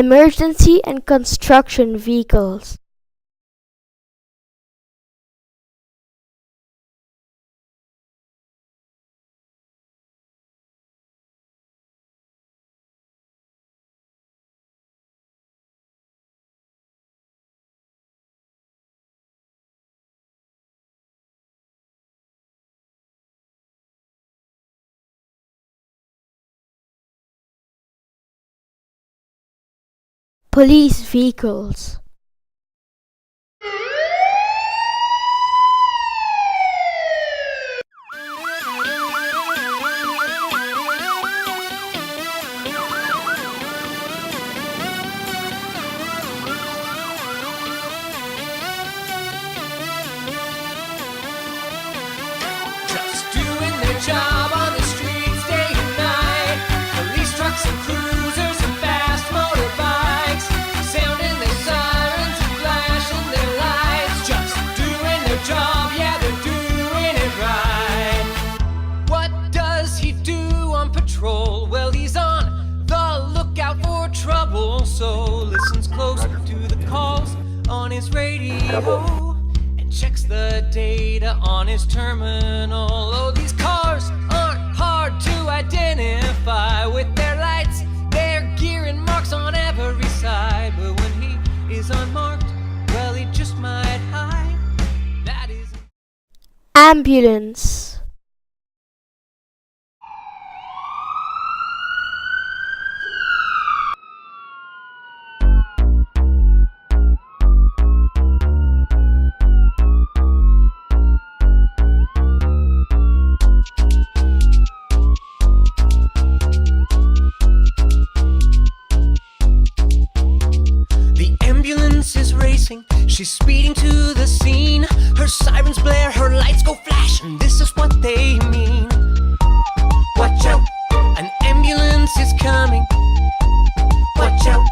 Emergency and construction vehicles. Police vehicles. Just doing their job on the streets day and night. Police trucks and cruisers and fast motorbikes, sounding their sirens and flashing their lights. Just doing their job, yeah, they're doing it right. What does he do on patrol? Well, he's on the lookout for trouble, so listens close to the calls on his radio. Checks the data on his terminal. Oh, these cars aren't hard to identify with their lights, their gear and marks on every side. But when he is unmarked, well, he just might hide. That is Ambulance. is racing, she's speeding to the scene. Her sirens blare, her lights go flash, and this is what they mean. Watch out, an ambulance is coming. Watch out,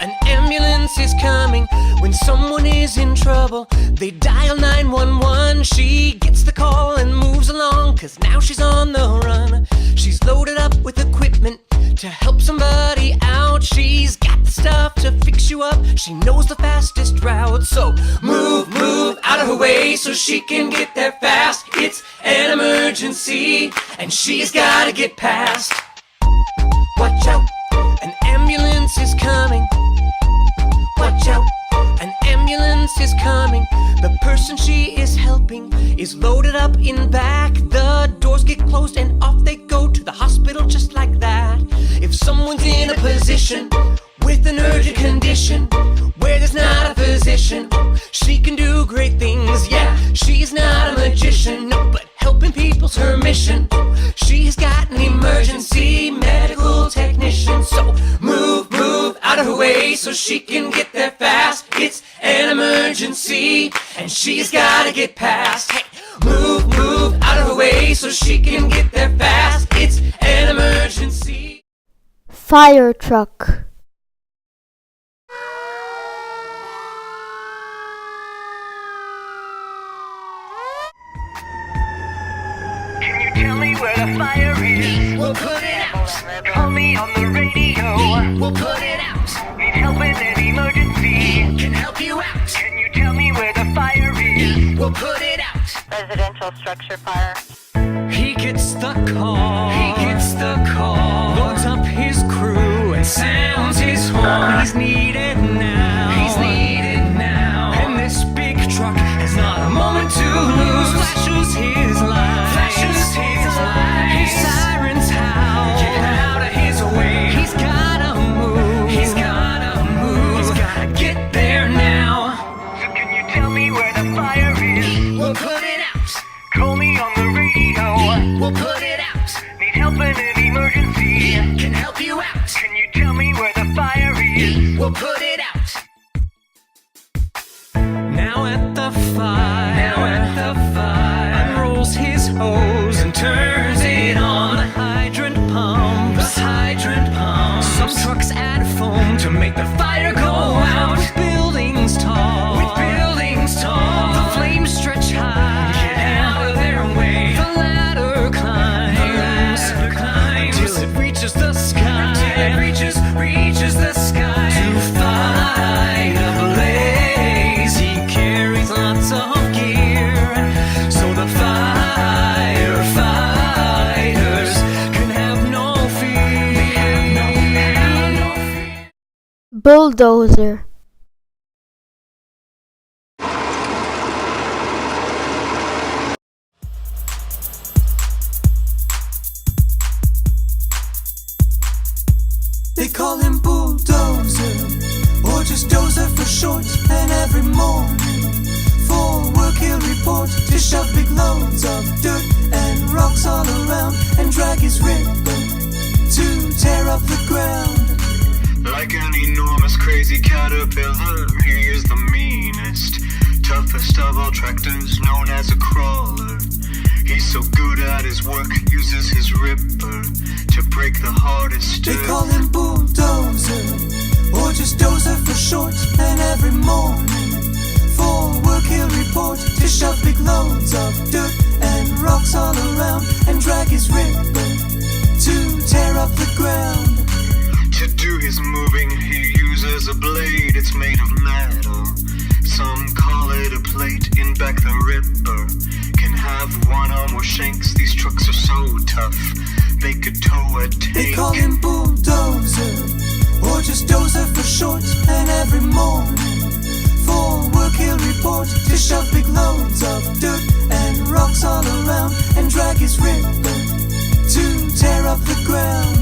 an ambulance is coming. When someone is in trouble, they dial 911. She gets the call and moves along, 'cause now she's on the run. She's loaded up with equipment to help somebody out. She's got the stuff to fix you up. She knows the fastest route. So move, move out of her way so she can get there fast. It's an emergency and she's gotta get past. Watch out, an ambulance is coming. Watch out, an ambulance is coming. The person she is helping is loaded up in back. The doors get closed and off they go to the hospital just like that. If someone's in a position with an urgent condition where there's not a physician, she can do great things. Yeah, she's not a magician, no, but helping people's her mission. She's got an emergency medical technician. So move, move out of her way so she can get there fast. It's an emergency and she's gotta get past. Hey, move, move out of her way so she can get there fast. It's an emergency. Fire truck. Can you tell me where the fire is? We'll put it out. Call me on the radio. We'll put it out. Need help in an emergency. Can help you out. Can you tell me where the fire is? We'll put it out. Residential structure fire. He gets the call. He gets the call. Loads up his crew and sounds his horn. He's needed now. He's needed now. And this big truck has not a moment to lose. Flashes his lights. Flashes his lights. His sirens howl. Get out of his way. He's gotta move. He's gotta move. He's gotta get there now. So can you tell me where the fire is? We'll put it out. Call me on the radio. We'll put it out. Need help in an emergency. Can help you out. Can you tell me where the fire is? We'll put it out. Now at the fire. Now at the fire. Unrolls his hose and turns it on. The hydrant pump. The hydrant pump. Some trucks add foam to make the fire go out. With buildings tall. With buildings tall. The flames stretch high. Get out of their way. The ladder climbs. The ladder climbs. Till it reaches the sky. Till it reaches the sky. To bulldozer, They call him Bulldozer, or just Dozer for short. And every morning, for work he'll report to shove big loads of dirt and rocks all around and drag his ripper to tear up the ground. Like an enormous crazy caterpillar, he is the meanest, toughest of all tractors, known as a crawler. He's so good at his work, uses his ripper to break the hardest They dirt. call him Bulldozer, or just Dozer for short. And every morning, for work he'll report to shove big loads of dirt and rocks all around and drag his ripper to tear up the ground. To do his moving, he uses a blade, it's made of metal. Some call it a plate. In back the ripper can have one or more shanks. These trucks are so tough, they could tow a tank. They call him Bulldozer, or just Dozer for short. And every morning, for work he'll report to shove big loads of dirt and rocks all around and drag his ripper to tear up the ground.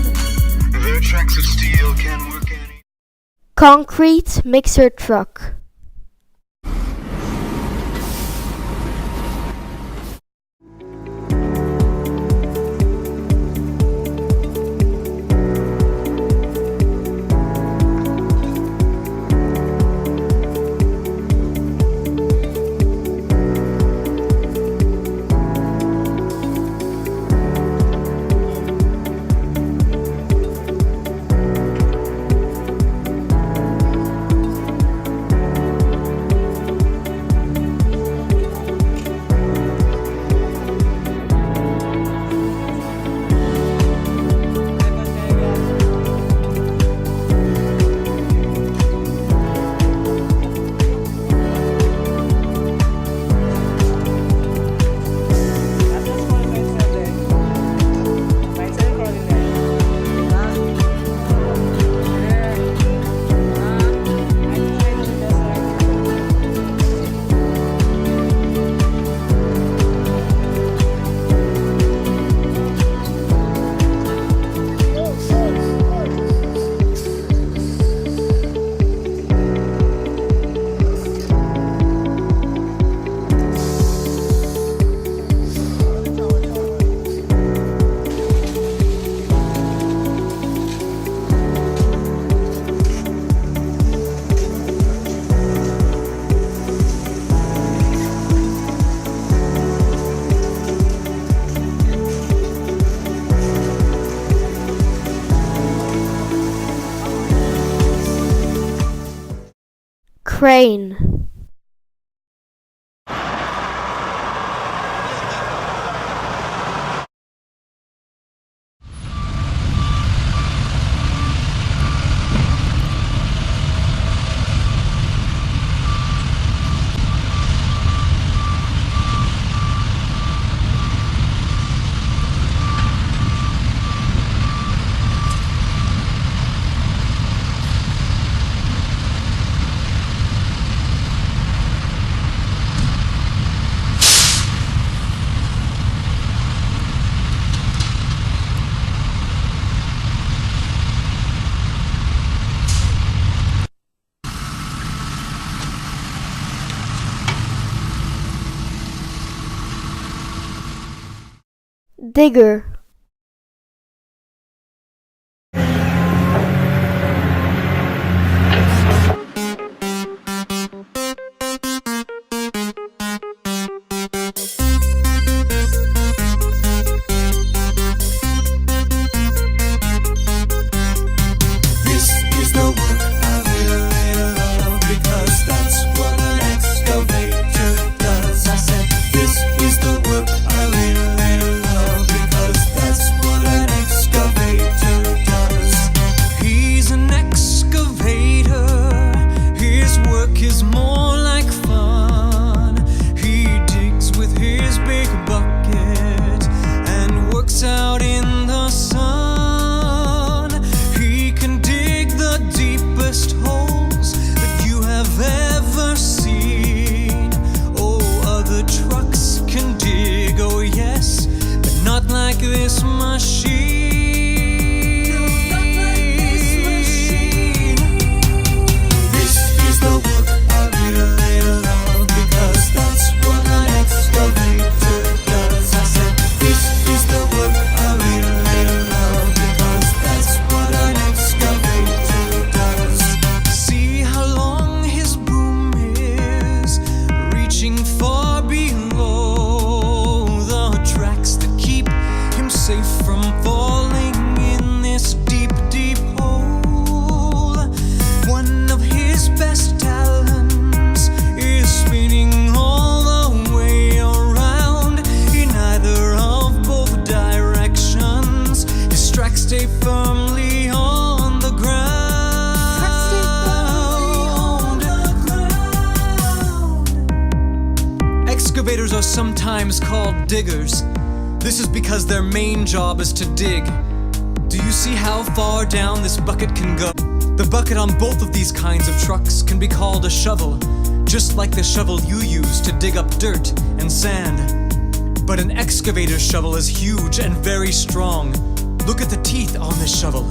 Their tracks of steel can work any concrete mixer truck, crane, digger, This is the work I really love, because that's what an excavator does. I said, this is the work I really love, because Excavators are sometimes called diggers. This is because their main job is to dig. Do you see how far down this bucket can go? The bucket on both of these kinds of trucks can be called a shovel, just like the shovel you use to dig up dirt and sand. But an excavator's shovel is huge and very strong. Look at the teeth on this shovel.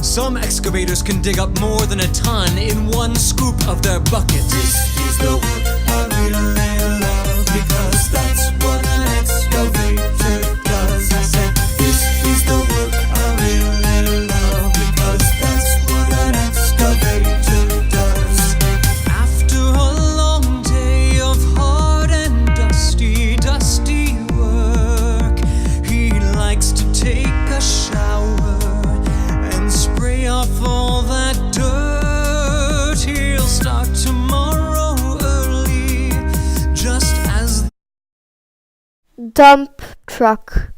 Some excavators can dig up more than a ton in one scoop of their bucket. This is the work I really love, because that's what an excavator does. I said, this is the work I really love, because that's what an excavator does. After a long day of hard and dusty work, he likes to take a shower and spray off all that dirt. He'll start tomorrow early, just as Dump truck.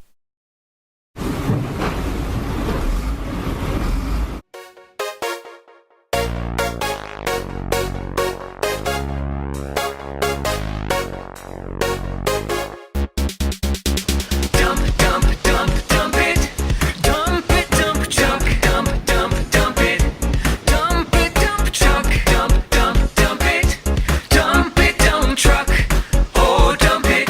Dump, dump, dump, dump it. Dump it, dump truck. Dump, dump, dump it. Dump it, dump truck. Dump, dump, dump it. Dump it, dump truck. Oh, dump it.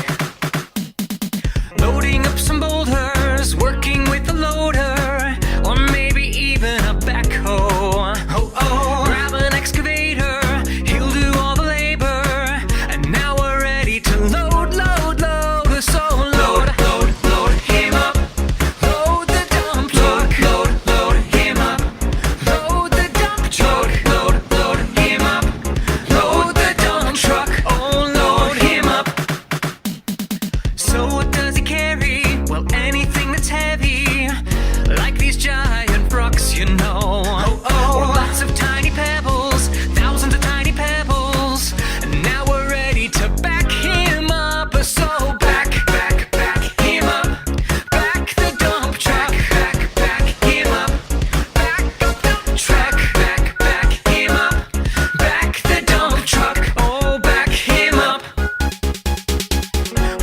Loading up some boulders, working with a loader, or maybe even a backhoe. Oh, oh. Grab an excavator, he'll do all the labor, and now we're ready to load, load, load. So load, load, load him up. Load the dump truck. Load, load him up. Load the dump truck. Load, load him up. Load the dump truck. Oh, load him up. So what does he carry? Well, anything that's heavy, like these giant rocks, you know. Oh, oh. Or lots of tiny pebbles, thousands of tiny pebbles. And now we're ready to back him up. So back, back, back him up. Back the dump truck. Back, back him up. Back the dump truck. Back, back him up. Back the dump truck. Oh, back him up.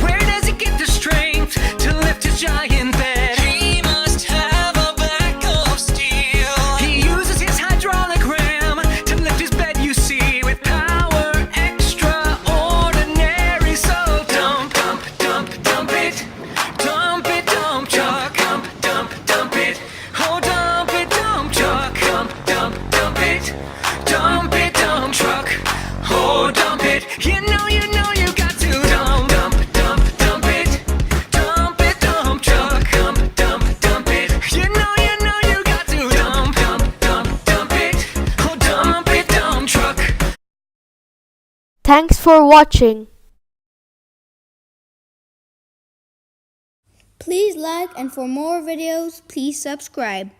Where does he get the strength to lift his giant bed? He must have a back of steel. He uses his hydraulic ram to lift his bed, you see, with power extraordinary. So dump, dump, dump, dump it. Dump it, dump truck. Dump, dump, dump it. Oh, dump it, dump truck. Dump, dump, dump it. Dump it, dump truck. Oh, dump it. You know you got to dump, dump, dump, dump it. Dump it, dump truck. Dump, dump, dump it. You know you got to dump, dump, dump, dump it. Oh, dump it, dump truck. Thanks for watching. Please like, and for more videos, please subscribe.